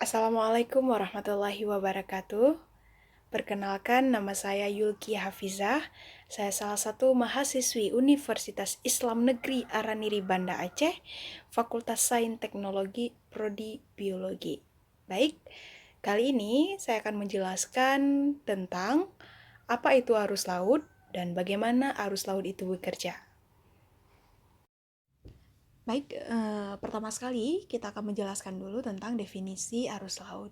Assalamualaikum warahmatullahi wabarakatuh. Perkenalkan, nama saya Yulki Hafizah. Saya salah satu mahasiswi Universitas Islam Negeri Araniri Banda Aceh, Fakultas Sains Teknologi, Prodi Biologi. Baik, kali ini saya akan menjelaskan tentang apa itu arus laut dan bagaimana arus laut itu bekerja. Baik, pertama sekali kita akan menjelaskan dulu tentang definisi arus laut.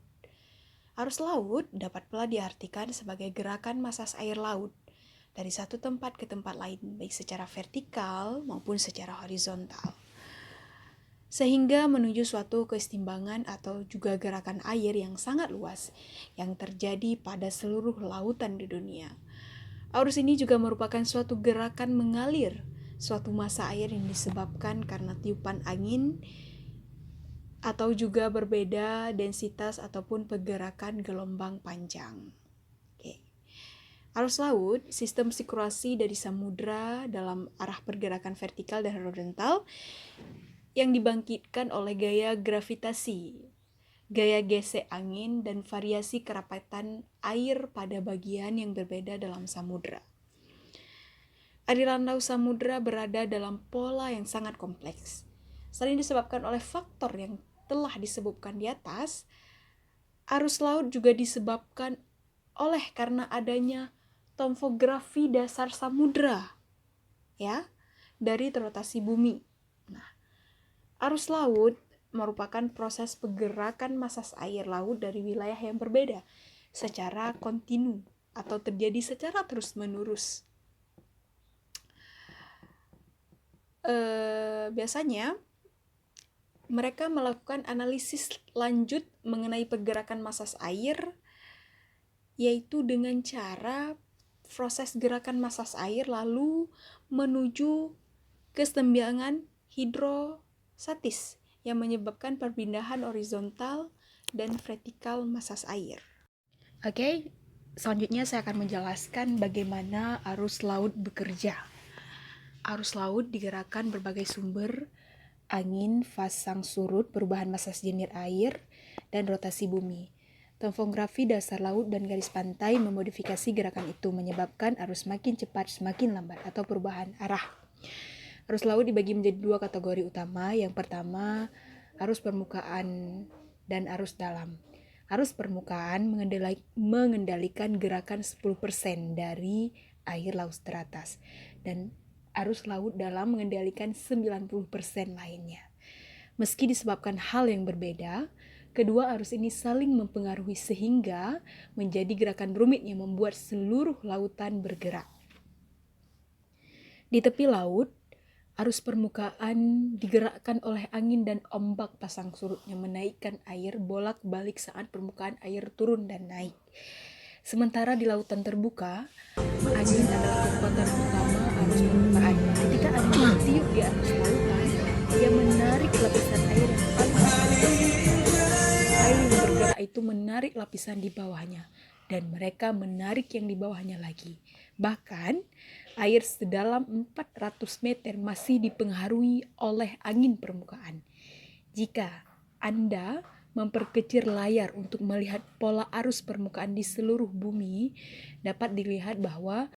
Arus laut dapat pula diartikan sebagai gerakan masas air laut dari satu tempat ke tempat lain, baik secara vertikal maupun secara horizontal, sehingga menuju suatu keseimbangan atau juga gerakan air yang sangat luas yang terjadi pada seluruh lautan di dunia. Arus ini juga merupakan suatu gerakan mengalir, suatu massa air yang disebabkan karena tiupan angin atau juga berbeda densitas ataupun pergerakan gelombang panjang. Arus laut, sistem sirkulasi dari samudra dalam arah pergerakan vertikal dan horizontal yang dibangkitkan oleh gaya gravitasi, gaya gesek angin, dan variasi kerapatan air pada bagian yang berbeda dalam samudra. Aliran laut samudra berada dalam pola yang sangat kompleks. Selain disebabkan oleh faktor yang telah disebutkan di atas, arus laut juga disebabkan oleh karena adanya topografi dasar samudra, ya, dari rotasi bumi. Nah, arus laut merupakan proses pergerakan masas air laut dari wilayah yang berbeda secara kontinu atau terjadi secara terus-menerus. Biasanya mereka melakukan analisis lanjut mengenai pergerakan masas air, yaitu dengan cara proses gerakan masas air lalu menuju keseimbangan hidrostatis yang menyebabkan perpindahan horizontal dan vertikal masas air. Oke, selanjutnya saya akan menjelaskan bagaimana arus laut bekerja. Arus laut digerakkan berbagai sumber, angin, pasang surut, perubahan massa sejenir air, dan rotasi bumi. Topografi dasar laut dan garis pantai memodifikasi gerakan itu, menyebabkan arus semakin cepat, semakin lambat, atau perubahan arah. Arus laut dibagi menjadi dua kategori utama. Yang pertama, arus permukaan dan arus dalam. Arus permukaan mengendalikan gerakan 10% dari air laut teratas, dan arus laut dalam mengendalikan 90% lainnya. Meski disebabkan hal yang berbeda, kedua arus ini saling mempengaruhi sehingga menjadi gerakan rumit yang membuat seluruh lautan bergerak. Di tepi laut, arus permukaan digerakkan oleh angin dan ombak pasang surut yang menaikkan air bolak-balik saat permukaan air turun dan naik. Sementara di lautan terbuka, angin adalah kekuatan utama arus permukaan. Ketika angin bertiup di atas lautan, ia menarik lapisan air yang paling atas. Air yang bergerak itu menarik lapisan di bawahnya, dan mereka menarik yang di bawahnya lagi. Bahkan, air sedalam 400 meter masih dipengaruhi oleh angin permukaan. Jika Anda memperkecil layar untuk melihat pola arus permukaan di seluruh bumi, dapat dilihat bahwa